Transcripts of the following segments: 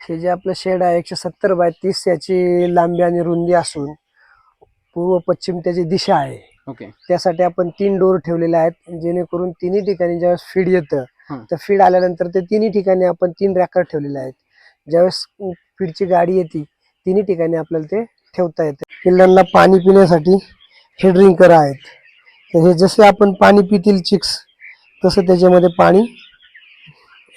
हे जे आपलं शेड आहे 170 बाय 30 याची लांबी आणि रुंदी असून पूर्व पश्चिम त्याची दिशा आहे. ओके. त्यासाठी आपण 3 डोर ठेवलेले आहेत, जेणेकरून तिन्ही ठिकाणी ज्यावेळेस फीड येतं हं. तर फीड आल्यानंतर ते तिन्ही ठिकाणी आपण 3 रॅकर ठेवलेले आहेत. ज्यावेळेस फीडची गाडी येते तिन्ही ठिकाणी आपल्याला ते ठेवता येते. पिल्लांना पाणी पिण्यासाठी हे ड्रिंकर आहेत. तर हे जसे आपण पाणी पितील चिक्स तसं त्याच्यामध्ये पाणी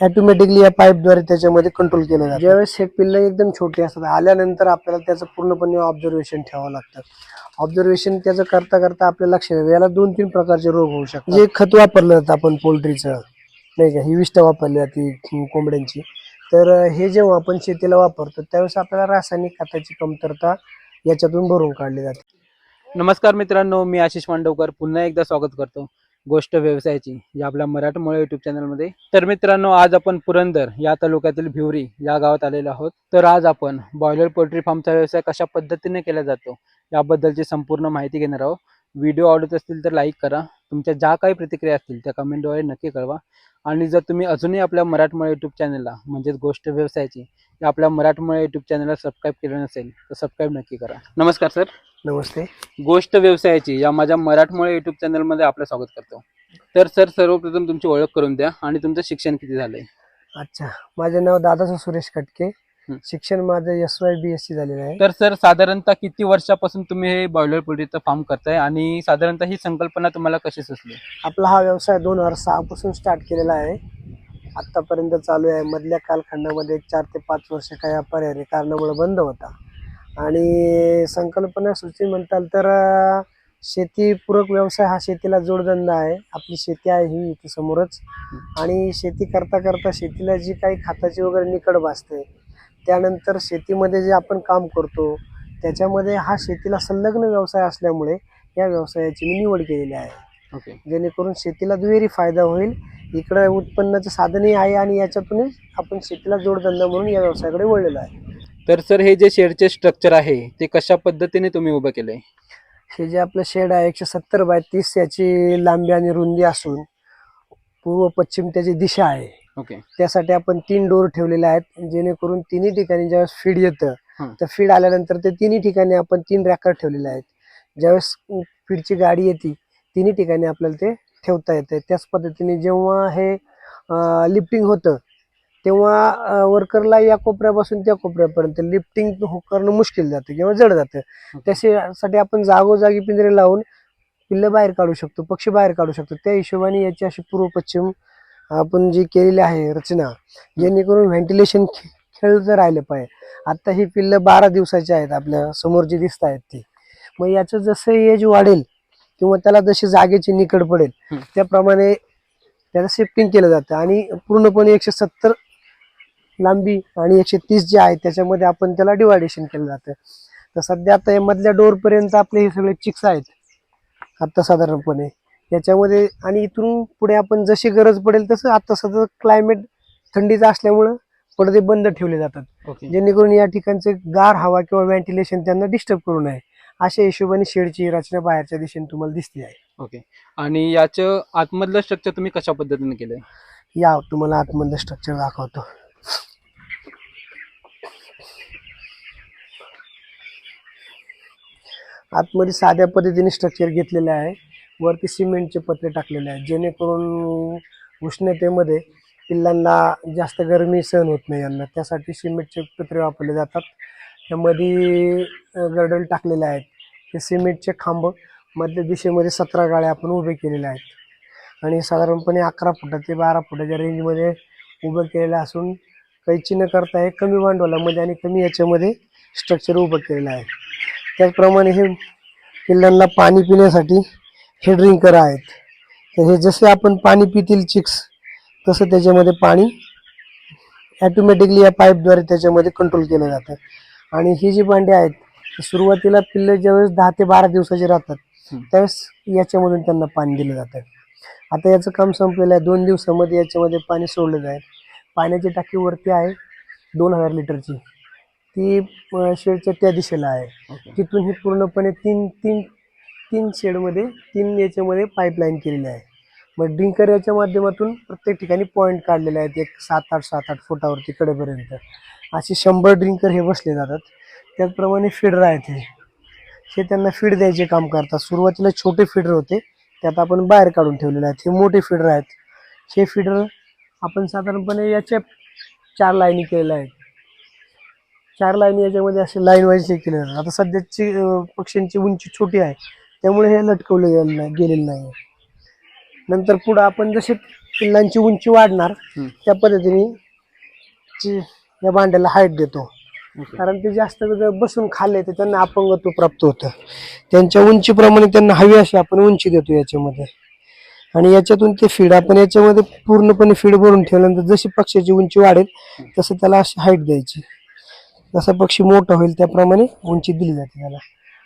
ऑटोमॅटिकली या पाईपद्वारे त्याच्यामध्ये कंट्रोल केलं जातं. ज्यावेळेस हे पिल्लं एकदम छोटे असतात आल्यानंतर आपल्याला त्याचं पूर्णपणे ऑब्झर्वेशन ठेवावं लागतं. ऑब्झर्वेशन त्याचं करता करता आपल्या लक्षात येतं याला 2-3 प्रकारचे रोग होऊ शकतात. जे खत वापरलं जातं आपण पोल्ट्रीचं नाही का, ही विष्ठा वापरली जाते कोंबड्यांची. तर हे जेव्हा आपण शेतीला वापरतो त्यावेळेस आपल्याला रासायनिक खताची कमतरता याच्यातून भरून काढली जाते. नमस्कार मित्रांनो, मी आशिष मांडवकर पुन्हा एकदा स्वागत करतो गोष्ट व्यवसायाची या आपल्या मराठमोळे युट्यूब चॅनलमध्ये. तर मित्रांनो, आज आपण पुरंदर या तालुक्यातील भिवरी या गावात आलेलो आहोत. तर आज आपण बॉयलर पोल्ट्री फार्मचा व्यवसाय कशा पद्धतीने केला जातो याबद्दलची संपूर्ण माहिती घेणार आहोत. व्हिडिओ आवडत असतील तर लाईक करा, तुमच्या ज्या काही प्रतिक्रिया असतील त्या कमेंटद्वारे नक्की कळवा. आणि जर तुम्ही अजूनही आपल्या मराठमोळे युट्यूब चॅनलला म्हणजेच गोष्ट व्यवसायाची या आपल्या मराठमोळे युट्यूब चॅनलला सबस्क्राईब केलं नसेल तर सबस्क्राईब नक्की करा. नमस्कार सर. नमस्ते. गोष्ट व्यवसायाची या माझ्या मराठमोळे युट्यूब चॅनलमध्ये आपलं स्वागत करतो. तर सर, सर्वप्रथम तुमची ओळख करून द्या आणि तुमचं शिक्षण किती झालंय? अच्छा, माझे नाव दादासाहेब सुरेश खटके. हं. शिक्षण माझं SY BSc झालेलं आहे. तर सर, साधारणतः किती वर्षापासून तुम्ही हे बॉयलर पोल्ट्रीचं फार्म करताय आणि साधारणतः ही संकल्पना तुम्हाला कशी सुचली? आपला हा व्यवसाय 2006 पासून स्टार्ट केलेला आहे. आतापर्यंत चालू आहे. मधल्या कालखंडामध्ये 4 ते 5 वर्ष काही अपरिहार्य कारणामुळे बंद होता. आणि संकल्पना सुचली म्हणताल तर शेतीपूरक व्यवसाय हा शेतीला जोडधंदा आहे. आपली शेती आहे ही इथे समोरच. आणि शेती करता करता शेतीला जी काही खताची वगैरे निकड भासते, त्यानंतर शेतीमध्ये जे आपण काम करतो त्याच्यामध्ये हा शेतीला संलग्न व्यवसाय असल्यामुळे या व्यवसायाची मी निवड केलेली आहे. ओके. जेणेकरून शेतीला दुहेरी फायदा होईल. इकडे उत्पन्नाचं साधनही आहे आणि याच्यातूनच आपण शेतीला जोडधंदा म्हणून या व्यवसायाकडे वळलेलो आहे. तर सर, हे जे शेडचे स्ट्रक्चर आहे ते कशा पद्धतीने तुम्ही उभं केलंय? हे जे आपलं शेड आहे 170 बाय 30 याची लांबी आणि रुंदी असून पूर्व पश्चिम त्याची दिशा आहे. ओके. त्यासाठी आपण 3 डोर ठेवलेले आहेत, जेणेकरून तिन्ही ठिकाणी ज्यावेळेस फीड येतं हं. तर फीड आल्यानंतर ते तिन्ही ठिकाणी आपण 3 रॅकर ठेवलेले आहेत. ज्यावेळेस फीडची गाडी येते तिन्ही ठिकाणी आपल्याला ते ठेवता येते. त्याच पद्धतीने जेव्हा हे लिफ्टिंग होतं तेव्हा वर्करला या कोपऱ्यापासून त्या कोपऱ्यापर्यंत लिफ्टिंग करणं मुश्किल जातं किंवा जड जातं. त्यासाठी आपण जागोजागी पिंजरे लावून पिल्लं बाहेर काढू शकतो, पक्षी बाहेर काढू शकतो. त्या हिशोबाने याची अशी पूर्व पश्चिम आपण जी केलेली आहे रचना, जेणेकरून व्हेंटिलेशन खेळतं राहिलं पाहिजे. आता ही पिल्लं 12 दिवसाची आहेत आपल्या समोर जी दिसत आहेत ती. मग याचं जसं एज वाढेल किंवा त्याला जशी जागेची निकड पडेल त्याप्रमाणे त्याचं शिफ्टिंग केलं जातं. आणि पूर्णपणे 170 लांबी आणि 130 जे आहे त्याच्यामध्ये आपण त्याला डिवायडेशन केलं जातं. तर सध्या आता मधल्या डोरपर्यंत आपले हे सगळे चिक्स आहेत आता साधारणपणे याच्यामध्ये. आणि इथून पुढे आपण जशी गरज पडेल तसं आता सध्या क्लायमेट थंडीचं असल्यामुळं पडदे बंद ठेवले जातात, ओके. जेणेकरून या ठिकाणचे गार हवा किंवा व्हेंटिलेशन त्यांना डिस्टर्ब करू नये. अशा हिशोबाने शेडची रचना बाहेरच्या दिशेने तुम्हाला दिसते आहे. ओके. आणि याचं आतमधलं स्ट्रक्चर तुम्ही कशा पद्धतीने केलंय? या तुम्हाला आतमधलं स्ट्रक्चर दाखवतो. आतमध्ये साध्या पद्धतीने स्ट्रक्चर घेतलेलं आहे. वरती सिमेंटचे पत्रे टाकलेले आहेत, जेणेकरून उष्णतेमध्ये पिल्लांना जास्त गरमी सहन होत नाही यांना. त्यासाठी सिमेंटचे पत्रे वापरले जातात. त्यामध्ये गर्डल टाकलेले आहेत. ते सिमेंटचे खांब मध्य दिशेमध्ये 17 गाळे आपण उभे केलेले आहेत आणि साधारणपणे 11 फुटा ते 12 फुटाच्या रेंजमध्ये उभं केलेलं असून कैची न करता हे कमी भांडवलामध्ये आणि कमी याच्यामध्ये स्ट्रक्चर उभं केलेलं आहे. त्याचप्रमाणे हे पिल्लांना पाणी पिण्यासाठी हे ड्रिंकर आहेत. तर हे जसे आपण पाणी पितील चिक्स तसं त्याच्यामध्ये पाणी ऑटोमॅटिकली या पाईपद्वारे त्याच्यामध्ये कंट्रोल केलं जातं. आणि ही जी भांडी आहेत सुरुवातीला पिल्लं ज्यावेळेस 10 ते 12 दिवसाचे राहतात त्यावेळेस याच्यामधून त्यांना पाणी दिलं जातं. आता याचं काम संपलेलं आहे. 2 दिवसामध्ये याच्यामध्ये पाणी सोडलं जाईल. पाण्याची टाकी वरती आहे 2000 लिटरची, ती शेडच्या त्या दिशेला आहे. तिथून ही पूर्णपणे तीन शेडमध्ये 3 याच्यामध्ये पाईपलाईन केलेली आहे. मग ड्रिंकर याच्या माध्यमातून प्रत्येक ठिकाणी पॉईंट काढलेले आहेत, एक 7-8 फुटावरती कडेपर्यंत असे 100 ड्रिंकर हे बसले जातात. त्याचप्रमाणे फीडर आहेत हे त्यांना फीड द्यायचे काम करतात. सुरुवातीला छोटे फीडर होते, त्यात आपण बाहेर काढून ठेवलेले आहेत. हे मोठे फीडर आहेत. हे फीडर आपण साधारणपणे याच्या 4 लाईनी केलेल्या आहेत. 4 लाईनी याच्यामध्ये असे लाईन वाईज हे केले जातात. आता सध्याची पक्ष्यांची उंची छोटी आहे, त्यामुळे हे लटकवलं गेलेलं नाही. नंतर पुढं आपण जसे पिल्लांची उंची वाढणार त्या पद्धतीने या भांड्याला हाईट देतो. कारण ते जास्त वेळ बसून खाल्ले तर त्यांना अपंगत्व प्राप्त होतं. त्यांच्या उंचीप्रमाणे त्यांना हवी अशी आपण उंची देतो याच्यामध्ये. आणि याच्यातून ते फीड आपण याच्यामध्ये पूर्णपणे फीड भरून ठेवल्यानंतर जशी पक्ष्याची उंची वाढेल तसं त्याला अशी हाईट द्यायची. जसा पक्षी मोठा होईल त्याप्रमाणे उंची दिली जाते त्याला.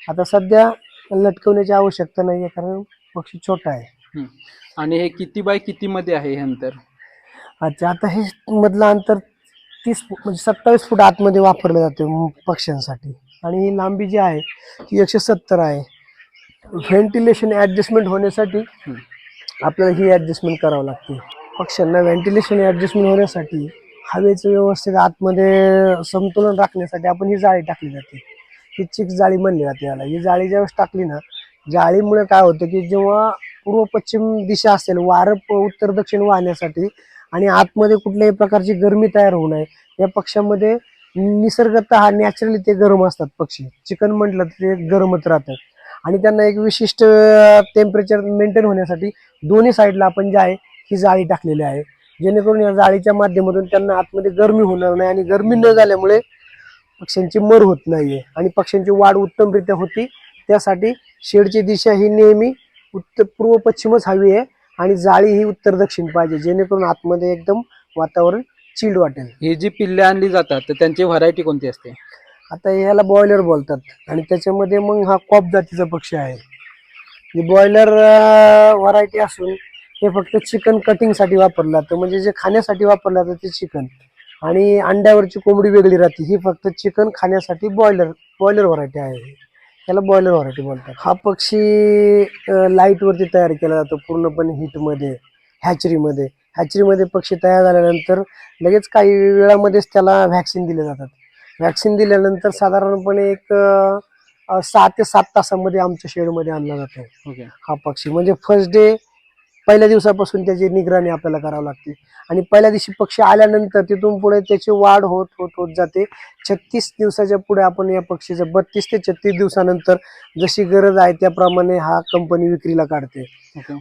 आता सध्या लटकवण्याची आवश्यकता नाही आहे, कारण पक्षी छोटा आहे. आणि हे किती बाय किती मध्ये आहे हे अंतर? अच्छा, आता हे मधलं अंतर 30 म्हणजे 27 फूट आतमध्ये वापरलं जाते पक्ष्यांसाठी. आणि ही लांबी जी आहे ती 170 आहे. व्हेंटिलेशन ऍडजस्टमेंट होण्यासाठी आपल्याला ही ऍडजस्टमेंट करावं लागते. पक्ष्यांना व्हेंटिलेशन ऍडजस्टमेंट होण्यासाठी हवेचं व्यवस्थित आतमध्ये संतुलन राखण्यासाठी आपण ही जाळी टाकली जाते. ही चिक जाळी म्हणली जाते याला. ही जाळी ज्यावेळेस टाकली ना, जाळीमुळे काय होतं की जेव्हा पूर्व पश्चिम दिशा असेल, वारं उत्तर दक्षिण वाहण्यासाठी आणि आतमध्ये कुठल्याही प्रकारची गरमी तयार होऊ नये, या पक्ष्यामध्ये निसर्गतः नॅचरली ते गरम असतात पक्षी. चिकन म्हटलं तर ते गरमच राहतं. आणि त्यांना एक विशिष्ट टेम्परेचर मेंटेन होण्यासाठी दोन्ही साईडला आपण जे आहे ही जाळी टाकलेली आहे, जेणेकरून या जाळीच्या माध्यमातून त्यांना आतमध्ये गरमी होणार नाही. आणि गरमी न झाल्यामुळे पक्ष्यांची मर होत नाहीये आणि पक्ष्यांची वाढ उत्तमरित्या होती. त्यासाठी शेडची दिशा ही नेहमी उत्तर पूर्व पश्चिमच हवी आहे आणि जाळी ही उत्तर दक्षिण पाहिजे, जेणेकरून आतमध्ये एकदम वातावरण चिल्ड वाटेल. ही जी पिल्ले आणली जातात तर त्यांची व्हरायटी कोणती असते? आता याला बॉयलर बोलतात. आणि त्याच्यामध्ये मग हा कॉप जातीचा पक्षी आहे. ही बॉयलर व्हरायटी असून हे फक्त चिकन कटिंगसाठी वापरलं जातं. म्हणजे जे खाण्यासाठी वापरलं जातं ते चिकन, आणि अंड्यावरची कोंबडी वेगळी राहते. ही फक्त चिकन खाण्यासाठी बॉयलर व्हरायटी आहे. त्याला बॉयलर व्हरायटी बोलतात. हा पक्षी लाईटवरती तयार केला जातो, पूर्णपणे हीटमध्ये. हॅचरीमध्ये पक्षी तयार झाल्यानंतर लगेच काही वेळामध्येच त्याला व्हॅक्सिन दिले जातात. व्हॅक्सिन दिल्यानंतर साधारणपणे एक 6 ते 7 तासामध्ये आमच्या शेडमध्ये आणला जातो हा पक्षी. म्हणजे फर्स्ट डे पहिल्या दिवसापासून त्याची निगराणी आपल्याला करावी लागते. आणि पहिल्या दिवशी पक्षी आल्यानंतर तिथून पुढे त्याची वाढ होत होत होत जाते. 36 दिवसाच्या पुढे आपण या पक्षीचं 32 ते 36 दिवसानंतर जशी गरज आहे त्याप्रमाणे हा कंपनी विक्रीला काढते.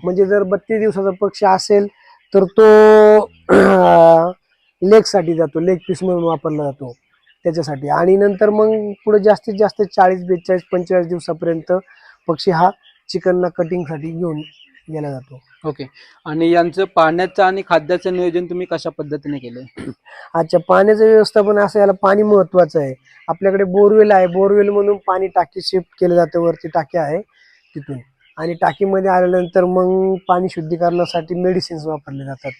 म्हणजे जर 32 दिवसाचा पक्षी असेल तर तो लेगसाठी जातो, लेग पीस म्हणून वापरला जातो त्याच्यासाठी. आणि नंतर मग पुढे जास्तीत जास्त 40, 42, 45 दिवसापर्यंत पक्षी हा चिकनला कटिंगसाठी घेऊन गेला जातो. ओके. आणि यांचं पाण्याचं आणि खाद्याचं नियोजन तुम्ही कशा पद्धतीने केलंय? अच्छा, पाण्याचं व्यवस्थापन असं, याला पाणी महत्वाचं आहे. आपल्याकडे बोरवेल आहे, बोरवेल म्हणून पाणी टाकी शिफ्ट केलं जातं, वरती टाकी आहे तिथून. आणि टाकीमध्ये आल्यानंतर मग पाणी शुद्धीकरणासाठी मेडिसिन्स वापरले जातात.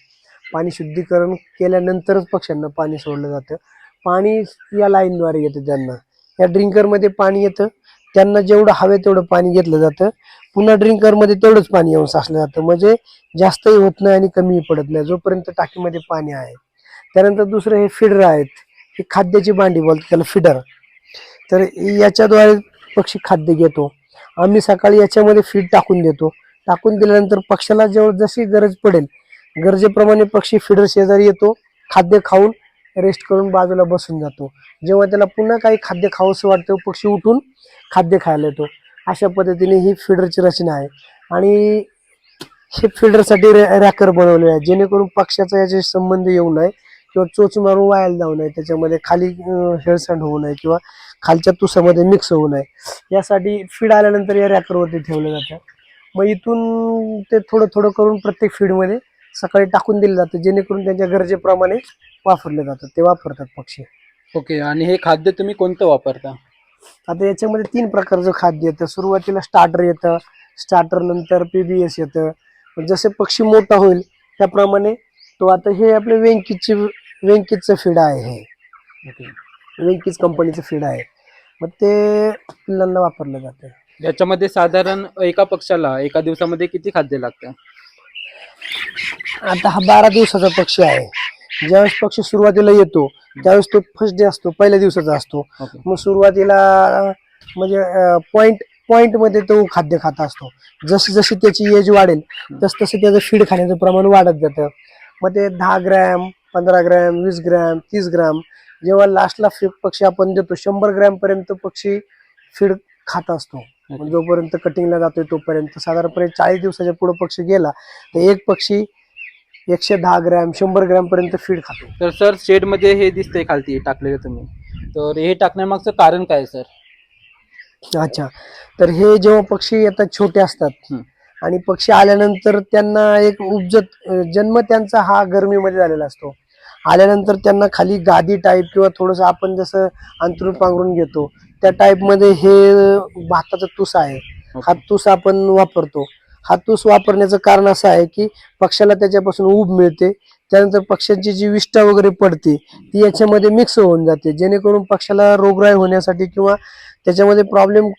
पाणी शुद्धीकरण केल्यानंतरच पक्ष्यांना पाणी सोडलं जातं. पाणी या लाईनद्वारे येतं त्यांना. या ड्रिंकरमध्ये पाणी येतं, त्यांना जेवढं हवे तेवढं पाणी घेतलं जातं. पुन्हा ड्रिंकरमध्ये तेवढंच पाणी येऊन साचलं जातं. म्हणजे जास्तही होत नाही आणि कमीही पडत नाही जोपर्यंत टाकीमध्ये पाणी आहे. त्यानंतर दुसरं हे फिडर आहेत. ही खाद्याची भांडी बोलतात त्याला, फिडर. तर याच्याद्वारे पक्षी खाद्य घेतो. आम्ही सकाळी याच्यामध्ये फीड टाकून देतो. टाकून दिल्यानंतर पक्ष्याला जेव्हा जशी गरज पडेल, गरजेप्रमाणे पक्षी फिडर शेजारी येतो, खाद्य खाऊन रेस्ट करून बाजूला बसून जातो. जेव्हा त्याला पुन्हा काही खाद्य खावंसं वाटतं पक्षी उठून खाद्य खायला येतो. अशा पद्धतीने ही फिडरची रचना आहे. आणि हे फिडरसाठी रॅकर बनवले आहे, जेणेकरून पक्ष्याचा याचे संबंध येऊ नये किंवा चोच मारून वायाला जाऊ नये, त्याच्यामध्ये खाली हेळसांड होऊ नये किंवा खालच्या तुसामध्ये मिक्स होऊ नये, यासाठी फीड आल्यानंतर या रॅकरवरती ठेवलं जातं. मग इथून ते थोडं थोडं करून प्रत्येक फीडमध्ये सकाळी टाकून दिलं जातं, जेणेकरून त्यांच्या गरजेप्रमाणे वापरले जातात. ते वापरतात पक्षी. ओके. आणि हे खाद्य तुम्ही कोणतं वापरता? आता याच्यामध्ये 3 प्रकारचं खाद्य येतं. सुरुवातीला स्टार्टर येतं, स्टार्टर नंतर PBS येतं. जसे पक्षी मोठा होईल त्याप्रमाणे तो, आता हे आपले वेंकीचं फीड आहे. हे वेंकीज कंपनीचं फीड आहे. मग ते पिल्लांना वापरलं जातं. याच्यामध्ये साधारण एका पक्षाला एका दिवसामध्ये किती खाद्य लागतं? आता हा 12 दिवसाचा पक्षी आहे. ज्यावेळेस पक्षी सुरुवातीला येतो त्यावेळेस तो फर्स्ट डे असतो, पहिल्या दिवसाचा असतो. ओके. मग सुरुवातीला म्हणजे पॉइंट मध्ये तो खाद्य खात असतो. जशी जशी त्याची एज वाढेल तस तसं त्याचं फीड खाण्याचं प्रमाण वाढत जातं. मग ते 10 ग्रॅम, 15 ग्रॅम, 20 ग्रॅम, 30 ग्रॅम, जेव्हा लास्टला पक्षी आपण देतो 100 ग्रॅम पर्यंत पक्षी फीड खात असतो. मग जोपर्यंत कटिंगला जातोय तोपर्यंत साधारणपणे 40 दिवसाच्या पुढे पक्षी गेला तर एक पक्षी 110 ग्रॅम 100 ग्रॅम पर्यंत फीड खातो. तर सर शेड मध्ये हे दिसतंय खालती टाकलेलं तुम्ही, तर हे टाकण्यामागचं कारण काय सर? अच्छा, तर हे जेव्हा पक्षी येतात छोटे असतात आणि पक्षी आल्यानंतर त्यांना एक उपजत जन्म त्यांचा हा गरमीमध्ये झालेला असतो. आल्यानंतर त्यांना खाली गादी टाईप किंवा थोडंसं आपण जसं अंथरूण पांघरून घेतो त्या टाईप मध्ये हे भाताचा तुस आहे. हा तुस आपण वापरतो. हा तुस वापरण्याचं कारण असं आहे की पक्ष्याला त्याच्यापासून ऊब मिळते. त्यानंतर पक्ष्यांची जी विष्ठा वगैरे पडते ती याच्यामध्ये मिक्स होऊन जाते, जेणेकरून पक्ष्याला रोगराई होण्यासाठी किंवा त्याच्यामध्ये प्रॉब्लेम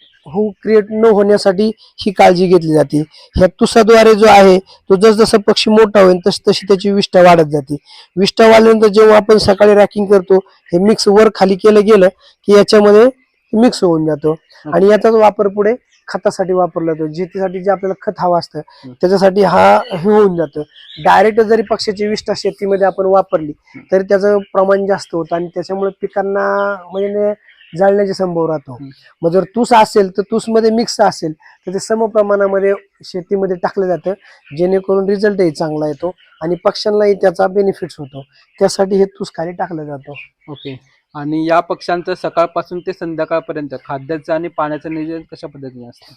क्रिएट न होण्यासाठी ही काळजी घेतली जाते. ह्या तुसाद्वारे जो आहे तो जसजसा पक्षी मोठा होईल तशी तशी त्याची विष्ठा वाढत जाते. विष्ठा वाढल्यानंतर जेव्हा आपण सकाळी रॅकिंग करतो हे मिक्स वर खाली केलं गेलं की याच्यामध्ये मिक्स होऊन जातो आणि याचाच वापर पुढे खतासाठी वापरला जातो. शेतीसाठी जे आपल्याला खत हवं असतं त्याच्यासाठी हे होऊन जातं. डायरेक्ट जरी पक्षाची विष्ठा शेतीमध्ये आपण वापरली तरी त्याचं प्रमाण जास्त होतं आणि त्याच्यामुळे पिकांना म्हणजे जळण्याची संभव राहतो. मग जर तुस असेल तर तुसमध्ये मिक्स असेल तर ते सम प्रमाणामध्ये शेतीमध्ये टाकलं जातं, जेणेकरून रिझल्टही चांगला येतो आणि पक्ष्यांनाही त्याचा बेनिफिट्स होतो. त्यासाठी हे तुस खाली टाकलं जातं. ओके. आणि या पक्ष्यांचं सकाळपासून ते संध्याकाळपर्यंत खाद्याचं आणि पाण्याचं नियोजन कशा पद्धतीने असतं?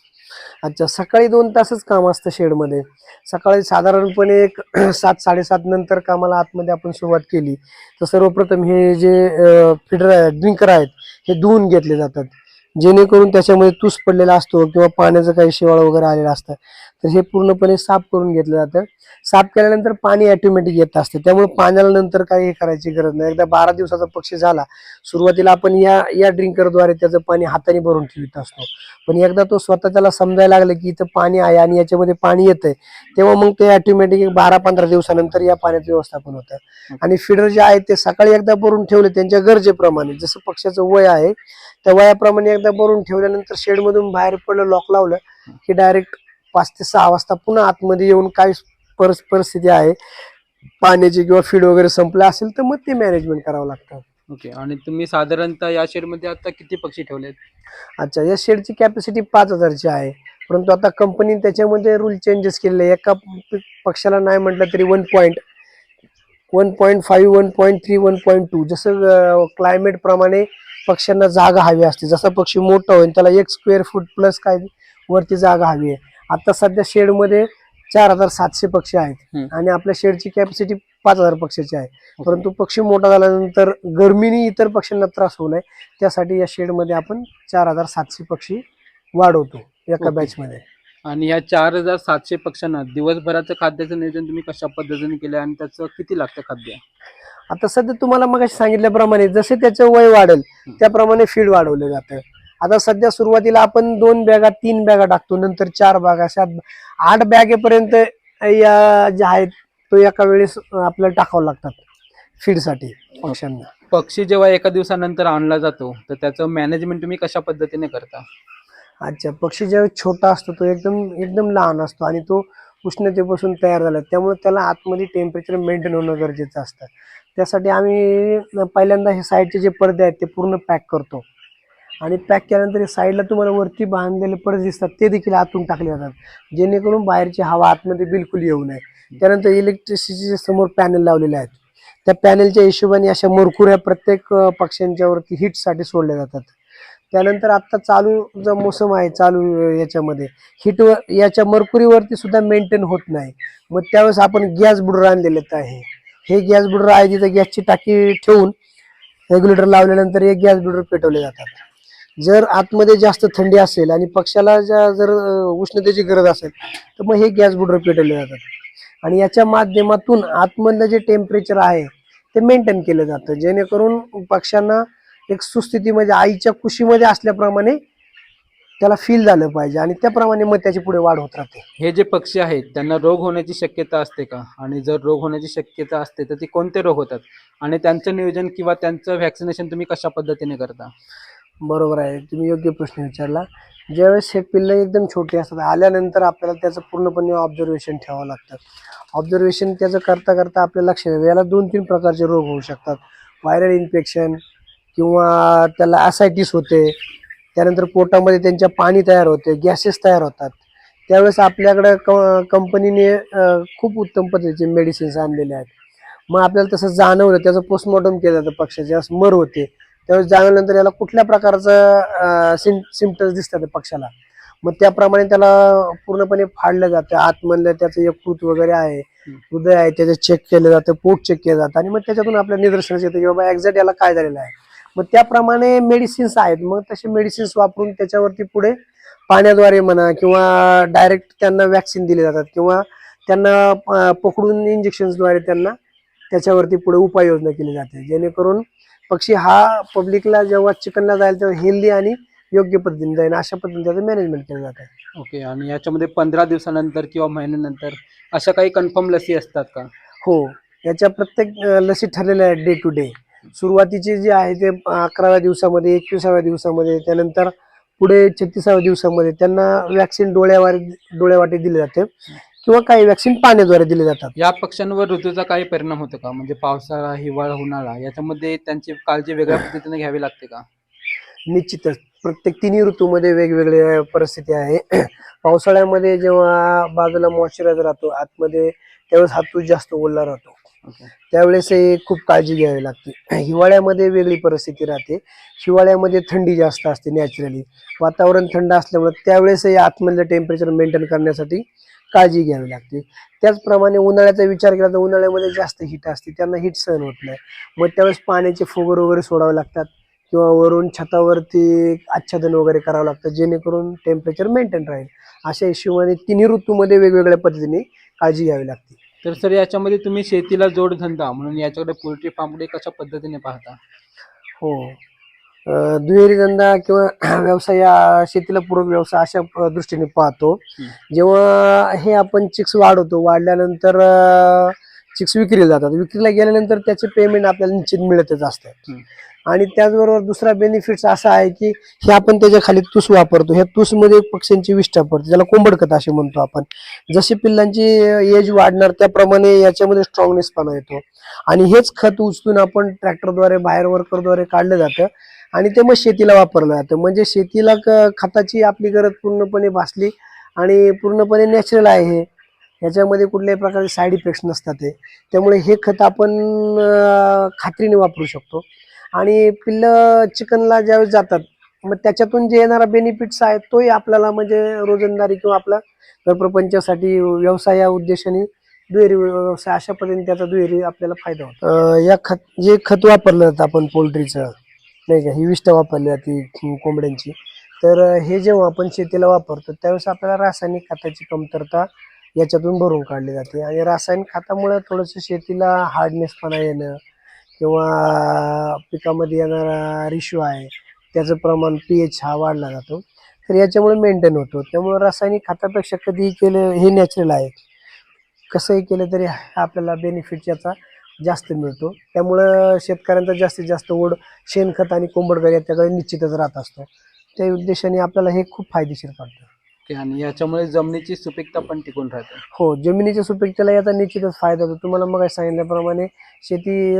अच्छा, सकाळी 2 तासच काम असतं शेडमध्ये. सकाळी साधारणपणे एक 7-7:30 नंतर कामाला आतमध्ये आपण सुरुवात केली तर सर्वप्रथम हे जे फिडर आहेत, ड्रिंकर आहेत, हे धुवून घेतले जातात, जेणेकरून त्याच्यामध्ये तुस पडलेला असतो किंवा पाण्याचं काही शेवाळ वगैरे आलेलं असतं तर हे पूर्णपणे साफ करून घेतलं जातं. साफ केल्यानंतर पाणी ऑटोमॅटिक येत असतं, त्यामुळे पाण्याला नंतर काही करायची गरज नाही. एकदा 12 दिवसाचा पक्षी झाला सुरुवातीला आपण या ड्रिंकरद्वारे त्याचं पाणी हाताने भरून ठेवत असतो. पण एकदा तो स्वतः त्याला समजायला लागलं की इथं पाणी आहे आणि याच्यामध्ये पाणी येतंय तेव्हा मग ते ऑटोमॅटिक 12-15 दिवसानंतर या पाण्याचं व्यवस्थापन होतं. आणि फिडर जे आहे ते सकाळी एकदा भरून ठेवले त्यांच्या गरजेप्रमाणे, जसं पक्ष्याचं वय आहे त्या वयाप्रमाणे एकदा भरून ठेवल्यानंतर शेडमधून बाहेर पडलं, लॉक लावलं की डायरेक्ट 5 ते 6 वाजता पुन्हा आतमध्ये येऊन काय परिस्थिती आहे पाण्याची किंवा फीड वगैरे संपलं असेल तर मग ते मॅनेजमेंट करावं लागतं. ओके. आणि तुम्ही साधारणतः या शेडमध्ये आता किती पक्षी ठेवलेत? अच्छा, या शेडची कॅपॅसिटी 5,000ची आहे, परंतु आता कंपनी त्याच्यामध्ये रूल चेंजेस केलेले. एका पक्षाला नाही म्हटलं तरी 1.5, 1.3, 1.2 जसं क्लायमेट प्रमाणे पक्ष्यांना जागा हवी असते. जसा पक्षी मोठा होईल त्याला 1 स्क्वेअर फूट प्लस काय वरती जागा हवी आहे. आता सध्या शेडमध्ये 4,700 पक्षी आहेत आणि आपल्या शेडची कॅपॅसिटी 5,000 पक्षाची आहे. परंतु पक्षी मोठा झाल्यानंतर गरमीने इतर पक्ष्यांना त्रास होऊ नये त्यासाठी या शेडमध्ये आपण 4,700 पक्षी वाढवतो एका बॅचमध्ये. आणि या 4,700 पक्ष्यांना दिवसभराचं खाद्याचं नियोजन तुम्ही कशा पद्धतीने केलं आणि त्याचं किती लागतं खाद्य? आता सध्या तुम्हाला मग सांगितल्याप्रमाणे जसे त्याचं वय वाढेल त्याप्रमाणे फीड वाढवलं जातं. आता सध्या सुरुवातीला आपण 2 बॅगा 3 बॅगा टाकतो, नंतर 4 बॅगा, 8 बॅगेपर्यंत या ज्या आहेत तो एका वेळेस आपल्याला टाकावं लागतात फीडसाठी पक्ष्यांना. पक्षी जेव्हा एका दिवसानंतर आणला जातो तर त्याचं मॅनेजमेंट तुम्ही कशा पद्धतीने करता? अच्छा, पक्षी ज्यावेळेस छोटा असतो तो एकदम एकदम लहान असतो आणि तो उष्णतेपासून तयार झाला, त्यामुळे त्याला आतमध्ये टेम्परेचर मेंटेन होणं गरजेचं असतं. त्यासाठी आम्ही पहिल्यांदा हे साईडचे जे पडदे आहेत ते पूर्ण पॅक करतो आणि पॅक केल्यानंतर साईडला तुम्हाला वरती बांधलेले पडदे दिसतात ते देखील आतून टाकले जातात, जेणेकरून बाहेरची हवा आतमध्ये बिलकुल येऊ नये. त्यानंतर इलेक्ट्रिसिटीचे समोर पॅनल लावलेले आहेत, त्या पॅनलच्या हिशोबाने अशा मरकुऱ्या प्रत्येक पक्ष्यांच्या वरती हिटसाठी सोडल्या जातात. त्यानंतर आता चालू जो मोसम आहे चालू याच्यामध्ये हिट याच्या मरकुरीवरती सुद्धा मेंटेन होत नाही, मग त्यावेळेस आपण गॅस बुडर आणलेले आहे. हे गॅस बुडर आहे तिथं गॅसची टाकी ठेवून रेग्युलेटर लावल्यानंतर एक गॅस बुडर पेटवले जातात. जर आतमध्ये जास्त थंडी असेल आणि पक्ष्याला जर उष्णतेची गरज असेल तर मग हे गॅस बुडर पेटवले जातात आणि याच्या माध्यमातून आतमधलं जे टेम्परेचर आहे ते मेंटेन केलं जातं, जेणेकरून पक्ष्यांना एक सुस्थितीमध्ये आईच्या कुशीमध्ये असल्याप्रमाणे त्याला फील झालं पाहिजे आणि त्याप्रमाणे मग त्याची पुढे वाढ होत राहते. हे जे पक्षी आहेत त्यांना रोग होण्याची शक्यता असते का, आणि जर रोग होण्याची शक्यता असते तर ती कोणते रोग होतात, आणि त्यांचं नियोजन किंवा त्यांचं व्हॅक्सिनेशन तुम्ही कशा पद्धतीने करता? बरोबर आहे, तुम्ही योग्य प्रश्न विचारला. ज्यावेळेस हे पिल्लं एकदम छोटे असतात, आल्यानंतर आपल्याला त्याचं पूर्णपणे ऑब्झर्वेशन ठेवावं लागतं. ऑब्झर्वेशन त्याचं करता करता आपल्या लक्षात येतं याला 2-3 प्रकारचे रोग होऊ शकतात. व्हायरल इन्फेक्शन किंवा त्याला ॲसायटिस होते. त्यानंतर पोटामध्ये त्यांच्या पाणी तयार होते, गॅसेस तयार होतात. त्यावेळेस आपल्याकडं कंपनीने खूप उत्तम पद्धतीचे मेडिसिन्स आणलेले आहेत. मग आपल्याला तसं जाणवलं, त्याचं पोस्टमॉर्टम केलं जातं पक्ष्याचे, ज्यावेळेस मर होते त्यावेळेस जाणवल्यानंतर याला कुठल्या प्रकारचं सिम्पटम्स दिसतात पक्षाला, मग त्याप्रमाणे त्याला पूर्णपणे फाडलं जातं. आतमधलं त्याचं यकृत वगैरे आहे, हृदय आहे, त्याचं चेक केलं जातं, पोट चेक केलं जातं आणि मग त्याच्यातून आपल्या निदर्शनास येतं की बाबा एक्झॅक्ट याला काय झालेलं आहे. मग त्याप्रमाणे मेडिसिन्स आहेत, मग तसे मेडिसिन्स वापरून त्याच्यावरती पुढे पाण्याद्वारे म्हणा किंवा डायरेक्ट त्यांना वॅक्सिन दिले जातात किंवा त्यांना पकडून इंजेक्शन्सद्वारे त्यांना त्याच्यावरती पुढे उपाययोजना केली जाते, जेणेकरून पक्षी हा पब्लिकला जेव्हा चिकनला जाईल तेव्हा हेल्दी आणि योग्य पद्धतीने जाईल, अशा पद्धतीने त्याचं मॅनेजमेंट केलं जातं. ओके. आणि याच्यामध्ये 15 दिवसानंतर किंवा महिन्यानंतर अशा काही कन्फर्म लसी असतात का? हो, याच्या प्रत्येक लसी ठरलेल्या आहेत डे टू डे. सुरुवातीचे जे आहे ते 11व्या दिवसामध्ये, 21व्या दिवसामध्ये, त्यानंतर पुढे 36व्या दिवसामध्ये त्यांना वॅक्सिन डोळ्यावाटे दिले जाते किंवा काही वॅक्सिन पाण्याद्वारे दिले जातात. या पक्ष्यांवर ऋतूचा काही परिणाम होतो का, म्हणजे पावसाळा, हिवाळा, उन्हाळा याच्यामध्ये त्यांची काळजी वेगळ्या पद्धतीने घ्यावी लागते का? निश्चितच प्रत्येक तिन्ही ऋतूमध्ये वेगवेगळी परिस्थिती आहे. पावसाळ्यामध्ये जेव्हा बाजूला मॉइश्चरायझर राहतो आतमध्ये, त्यावेळेस हातूस जास्त ओला राहतो, ओके. त्यावेळेस खूप काळजी घ्यावी लागते. हिवाळ्यामध्ये वेगळी परिस्थिती राहते. हिवाळ्यामध्ये थंडी जास्त असते, नॅचरली वातावरण थंड असल्यामुळे त्यावेळेस आतमधलं टेम्परेचर मेंटेन करण्यासाठी काळजी घ्यावी लागते. त्याचप्रमाणे उन्हाळ्याचा विचार केला तर उन्हाळ्यामध्ये जास्त हीट असते, त्यांना हीट सहन होत नाही, मग त्यावेळेस पाण्याचे फुगर वगैरे सोडावे लागतात किंवा वरून छतावरती आच्छादन वगैरे करावं लागतं, जेणेकरून टेम्परेचर मेंटेन राहील. अशा हिशोबाने तिन्ही ऋतूमध्ये वेगवेगळ्या पद्धतीने काळजी घ्यावी लागते. तर सर, याच्यामध्ये तुम्ही शेतीला जोडधंदा म्हणून याच्याकडे पोल्ट्री फार्मकडे कशा पद्धतीने पाहता? हो, दुहेरी धंदा किंवा व्यवसाय शेतीला पूरक व्यवसाय अशा दृष्टीने पाहतो. जेव्हा हे आपण चिक्स वाढल्यानंतर चिक्स विक्रीला जातात, विक्रीला गेल्यानंतर त्याचे पेमेंट आपल्याला निश्चित मिळतच असतं. आणि त्याचबरोबर दुसरा बेनिफिट्स असा आहे की हे आपण त्याच्या खाली तूस वापरतो, ह्या तूसमध्ये पक्ष्यांची विष्ठा पडते, त्याला कोंबडखत असे म्हणतो आपण. जशी पिल्लांची एज वाढणार त्याप्रमाणे याच्यामध्ये स्ट्रॉंगनेसपणा येतो आणि हेच खत उचलून आपण ट्रॅक्टरद्वारे बाहेर वर्करद्वारे काढलं जातं आणि ते मग शेतीला वापरलं जातं. म्हणजे शेतीला खताची आपली गरज पूर्णपणे भासली आणि पूर्णपणे नॅचरल आहे हे, ह्याच्यामध्ये कुठल्याही प्रकारचे साईड इफेक्ट्स नसतात ते. त्यामुळे हे खत आपण खात्रीने वापरू शकतो आणि पिल्लं चिकनला ज्यावेळेस जातात मग त्याच्यातून जे येणारा बेनिफिट्स आहे तोही आपल्याला म्हणजे रोजंदारी किंवा आपला घरप्रपंचासाठी व्यवसाय या उद्देशाने दुहेरी व्यवसाय अशा पद्धतीने त्याचा दुहेरी आपल्याला फायदा होतो. या जे खत वापरलं जातं आपण पोल्ट्रीचं, नाही का, ही विष्ठा वापरली जाते कोंबड्यांची, तर हे जेव्हा आपण शेतीला वापरतो त्यावेळेस आपल्याला रासायनिक खताची कमतरता याच्यातून भरून काढली जाते आणि रासायनिक खतामुळे थोडंसं शेतीला हार्डनेसपणा येणं किंवा पिकामध्ये येणारा रेशो आहे त्याचं प्रमाण pH हा वाढला जातो, तर याच्यामुळे मेंटेन होतो. त्यामुळे रासायनिक खतापेक्षा कधीही केलं हे नॅचरल आहे, कसंही केलं तरी आपल्याला बेनिफिट याचा जास्त मिळतो. त्यामुळं शेतकऱ्यांचा जास्तीत जास्त ओढ शेणखत आणि कोंबडखत याच्याकडे निश्चितच राहत असतो. त्या उद्देशाने आपल्याला हे खूप फायदेशीर पडतं. आणि याच्यामुळे जमिनीची सुपीकता पण टिकून राहते. हो, जमिनीच्या सुपीकतेला याचा निश्चितच फायदा होतो. तुम्हाला मग सांगितल्याप्रमाणे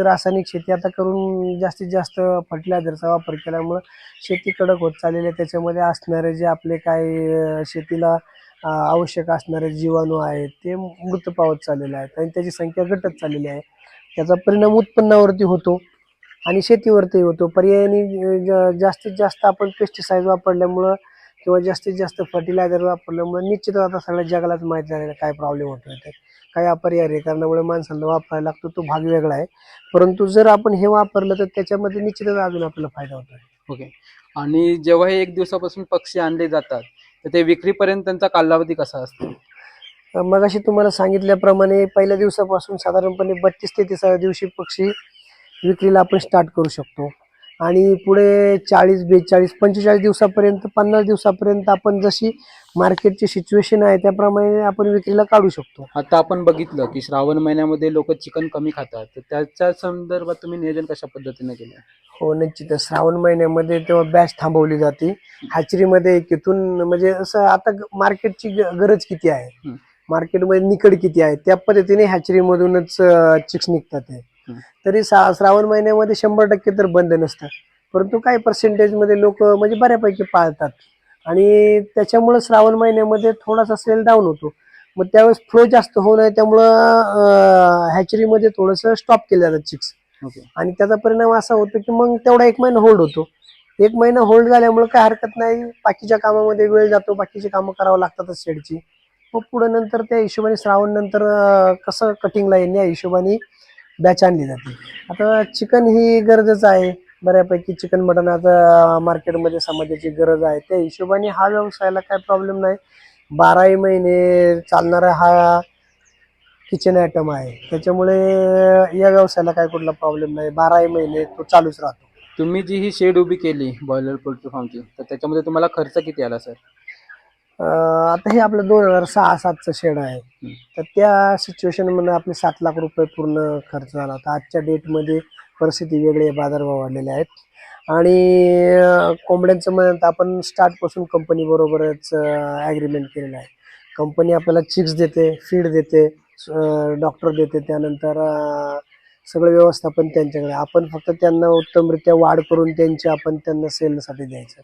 रासायनिक शेती आता करून जास्तीत जास्त फर्टिलायझरचा वापर केल्यामुळं शेती कडक होत चाललेली आहे. त्याच्यामध्ये असणारे जे आपले काही शेतीला आवश्यक असणारे जीवाणू आहेत ते मृत पावत चाललेले आहेत आणि त्याची संख्या घटत चाललेली आहे. त्याचा परिणाम उत्पन्नावरती होतो आणि शेतीवरती होतो. पर्यायाने जास्तीत जास्त आपण पेस्टिसाइड वापरल्यामुळं किंवा जास्तीत जास्त फर्टिलायझर वापरल्यामुळे निश्चितच आता सगळ्या जगालाच माहीत झालेलं काय प्रॉब्लेम होतोय ते. काही अपरिहार्य कारणामुळे माणसांना वापरायला लागतो, तो भाग वेगळा आहे. परंतु जर आपण हे वापरलं तर त्याच्यामध्ये निश्चितच अजून आपल्याला फायदा होतोय. ओके. आणि जेव्हा हे 1 दिवसापासून पक्षी आणले जातात तर ते विक्रीपर्यंत त्यांचा कालावधी कसा असतो? मगाशी तुम्हाला सांगितल्याप्रमाणे पहिल्या दिवसापासून साधारणपणे 32 ते 30व्या दिवशी पक्षी विक्रीला आपण स्टार्ट करू शकतो आणि पुढे 40, 42, 45 दिवसापर्यंत, 50 दिवसापर्यंत आपण जशी मार्केटची सिच्युएशन आहे त्याप्रमाणे आपण विक्रीला काढू शकतो. आता आपण बघितलं की श्रावण महिन्यामध्ये लोक चिकन कमी खातात, तर त्याच्या संदर्भात तुम्ही नियोजन कशा पद्धतीने केलं? हो, निश्चितच. श्रावण महिन्यामध्ये तेव्हा बॅच थांबवली जाते. हॅचरीमध्ये तिथून म्हणजे असं आता मार्केटची गरज किती आहे, हं. मार्केटमध्ये निकड किती आहे, त्या पद्धतीने हॅचरीमधूनच चिक्स निघतात आहे. हं. तरी श्रावण महिन्यामध्ये 100% तर बंद नसतं, परंतु काही पर्सेंटेजमध्ये लोक म्हणजे बऱ्यापैकी पाळतात आणि त्याच्यामुळे श्रावण महिन्यामध्ये थोडासा सेल डाऊन होतो. मग त्यावेळेस फ्लो जास्त होऊ नये त्यामुळं हॅचरीमध्ये थोडंसं स्टॉप केलं जातं चिक्स ओके. आणि त्याचा परिणाम असा होतो की मग तेवढा 1 महिना होल्ड होतो. 1 महिना होल्ड झाल्यामुळे काय हरकत नाही, बाकीच्या कामामध्ये वेळ जातो, बाकीची कामं करावं लागतातच शेडची. मग पुढे नंतर त्या हिशोबाने श्रावण नंतर कसं कटिंगला येईल या हिशोबाने बॅच आणली जाते. आता चिकन ही गरजच आहे, बऱ्यापैकी चिकन मटन आता मार्केटमध्ये समाजाची गरज आहे. त्या हिशोबाने हा व्यवसायाला काय प्रॉब्लेम नाही. 12ही महिने चालणारा हा किचन आयटम आहे, त्याच्यामुळे या व्यवसायाला काय कुठला प्रॉब्लेम नाही. 12ही महिने तो चालूच राहतो. तुम्ही जी ही शेड उभी केली बॉयलर पोल्ट्री फार्मची, तर त्याच्यामध्ये तुम्हाला खर्च किती आला सर? आता हे आपलं 2006-07चं शेड आहे. तर त्या सिच्युएशनमध्ये आपले 7 लाख रुपये पूर्ण खर्च झाला होता. आजच्या डेटमध्ये परिस्थिती वेगळी आहे, बाजारभाव वाढलेले आहेत आणि कोंबड्यांचं म्हणत आपण स्टार्टपासून कंपनीबरोबरच ॲग्रीमेंट केलेलं आहे. कंपनी आपल्याला चिक्स देते, फीड देते, डॉक्टर देते, त्यानंतर सगळं व्यवस्थापन त्यांच्याकडे. आपण फक्त त्यांना उत्तमरित्या वाढ करून त्यांची आपण त्यांना सेलसाठी द्यायचं.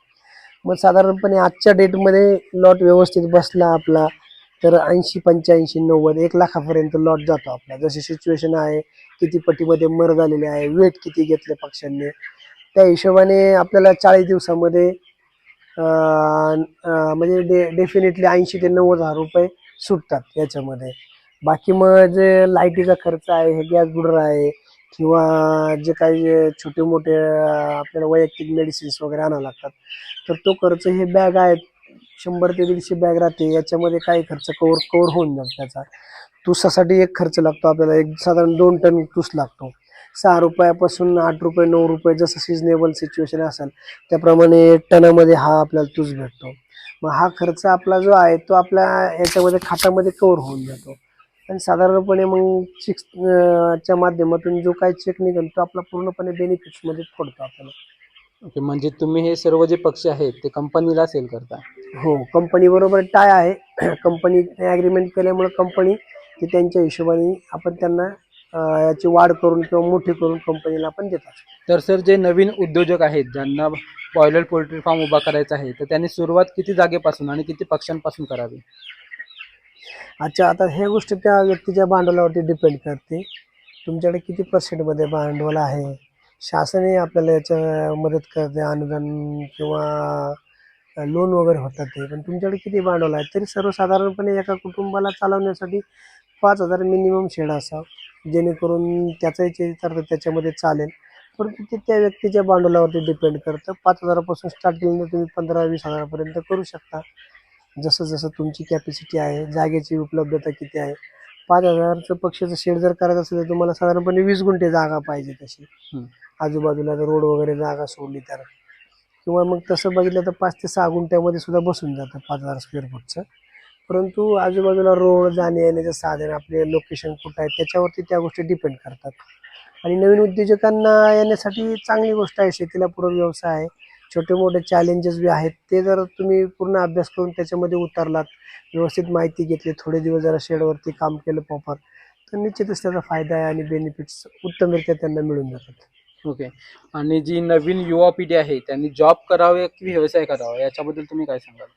मग साधारणपणे आजच्या डेटमध्ये लॉट व्यवस्थित बसला आपला तर 80, 85, 90, 1 लाखापर्यंत लॉट जातो आपला. जशी सिच्युएशन आहे, किती पटीमध्ये मर झालेले आहे, वेट किती घेतले पक्ष्यांनी, त्या हिशोबाने आपल्याला 40 दिवसामध्ये म्हणजे डेफिनेटली 80 ते 90 हजार रुपये सुटतात याच्यामध्ये. बाकी मग जे लाईटीचा खर्च आहे, हे गॅस बुडर आहे किंवा जे काही छोटे मोठे आपल्याला वैयक्तिक मेडिसिन्स वगैरे आणावं लागतात, तर तो खर्च हे बॅग आहेत 100 ते 150 बॅग राहते, याच्यामध्ये काही खर्च कवर कवर होऊन जातो त्याचा. तुसासाठी एक खर्च लागतो आपल्याला, एक साधारण 2 टन तूस लागतो. 6 रुपयापासून 8 रुपये, 9 रुपये जसं सिजनेबल सिच्युएशन असेल त्याप्रमाणे टनामध्ये हा आपल्याला तूस भेटतो. मग हा खर्च आपला जो आहे तो आपल्या याच्यामध्ये खात्यामध्ये कवर होऊन जातो आणि साधारणपणे मग चिक्स च्या माध्यमातून जो काही चेक निघेल तो आपला पूर्णपणे बेनिफिट्समध्ये पडतो आपल्याला. ओके, म्हणजे तुम्ही हे सर्व जे पक्षी आहेत ते कंपनीला सेल करता? हो, कंपनी बरोबर टाय आहे. कंपनी ॲग्रीमेंट केल्यामुळे कंपनी ते त्यांच्या हिशोबाने आपण त्यांना याची वाढ करून किंवा मोठी करून कंपनीला आपण देतात. तर सर, जे नवीन उद्योजक आहेत ज्यांना बॉयलर पोल्ट्री फार्म उभा करायचा आहे, तर त्यांनी सुरुवात किती जागेपासून आणि किती पक्ष्यांपासून करावी? अच्छा, आता ह्या गोष्टी त्या व्यक्तीच्या भांडवलावरती डिपेंड करते. तुमच्याकडे किती पर्सेंटमध्ये भांडवल आहे, शासनही आपल्याला याच्या मदत करते, अनुदान किंवा लोन वगैरे होतात ते. पण तुमच्याकडे किती भांडवल आहे, तरी सर्वसाधारणपणे एका कुटुंबाला चालवण्यासाठी 5,000 मिनिमम शेड असावं, जेणेकरून त्याचाही तर त्याच्यामध्ये चालेल. परंतु ते त्या व्यक्तीच्या भांडवलावरती डिपेंड करतं. 5,000 पासून स्टार्टिंगला तुम्ही 15-20 हजारापर्यंत करू शकता. जसं जसं तुमची कॅपॅसिटी आहे, जागेची उपलब्धता किती आहे. 5,000चं पक्षीचं शेड जर करायचं असेल तर तुम्हाला साधारणपणे 20 गुंठे जागा पाहिजे तशी. आजूबाजूला जर रोड वगैरे जागा सोडली तर, किंवा मग तसं बघितलं तर 5 ते 6 गुंठ्यामध्ये सुद्धा बसून जातं 5,000 स्क्वेअर फूटचं. परंतु आजूबाजूला रोड, जाणे येण्याचं साधन, आपले लोकेशन कुठं आहे त्याच्यावरती त्या गोष्टी डिपेंड करतात. आणि नवीन उद्योजकांना येण्यासाठी चांगली गोष्ट आहे, शेतीला पूरक व्यवसाय आहे. छोटे मोठे चॅलेंजेस जे आहेत ते जर तुम्ही पूर्ण अभ्यास करून त्याच्यामध्ये उतरलात, व्यवस्थित माहिती घेतली, थोडे दिवस जरा शेडवरती काम केलं प्रॉपर, तर निश्चितच त्याचा फायदा आहे आणि बेनिफिट्स उत्तमरित्या त्यांना मिळून जातात. ओके. आणि जी नवीन युवा पिढी आहे त्यांनी जॉब करावे की व्यवसाय करावा, याच्याबद्दल तुम्ही काय सांगाल?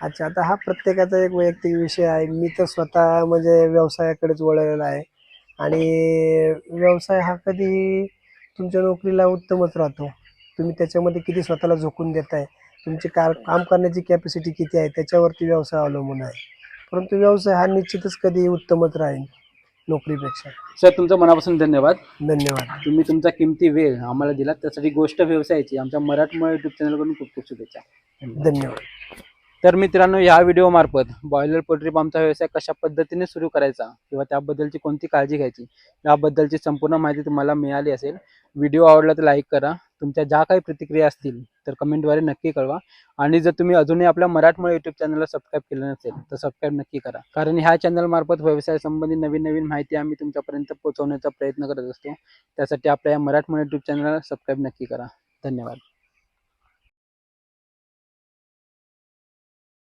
अच्छा, आता हा प्रत्येकाचा एक वैयक्तिक विषय आहे. मी तर स्वतः म्हणजे व्यवसायाकडेच वळलेला आहे आणि व्यवसाय हा कधीही तुमच्या नोकरीला उत्तमच राहतो. तुम्ही त्याच्यामध्ये किती स्वतःला झोकून देताय, तुमची काम करण्याची कॅपॅसिटी किती आहे त्याच्यावरती व्यवसाय अवलंबून आहे. परंतु व्यवसाय हा निश्चितच कधी उत्तमच राहील नोकरीपेक्षा. सर, तुमचं मनापासून धन्यवाद. धन्यवाद. तुम्ही तुमचा किमती वेळ आम्हाला दिला, त्यासाठी गोष्ट व्यवसायाची आमच्या मराठमोळा युट्यूब चॅनलकडून खूप खूप शुभेच्छा. धन्यवाद. तर मित्रांनो, या व्हिडिओ मार्फत बॉयलर पोल्ट्री फार्मचा व्यवसाय कशा पद्धतीने सुरू करायचा किंवा त्याबद्दलची कोणती काळजी घ्यायची याबद्दलची संपूर्ण माहिती तुम्हाला मिळाली असेल. व्हिडिओ आवडला तर लाईक करा. तुमच्या ज्या काही प्रतिक्रिया असतील तर कमेंटद्वारे नक्की कळवा. आणि जर तुम्ही अजूनही आपल्या मराठमोळे युट्यूब चॅनलला सबस्क्राईब केलं नसेल तर सबस्क्राईब नक्की करा, कारण ह्या चॅनल मार्फत व्यवसाय संबंधी नवीन नवीन माहिती आम्ही तुमच्यापर्यंत पोहोचवण्याचा प्रयत्न करत असतो. त्यासाठी आपल्या या मराठमोळे युट्यूब चॅनलला सबस्क्राईब नक्की करा. धन्यवाद.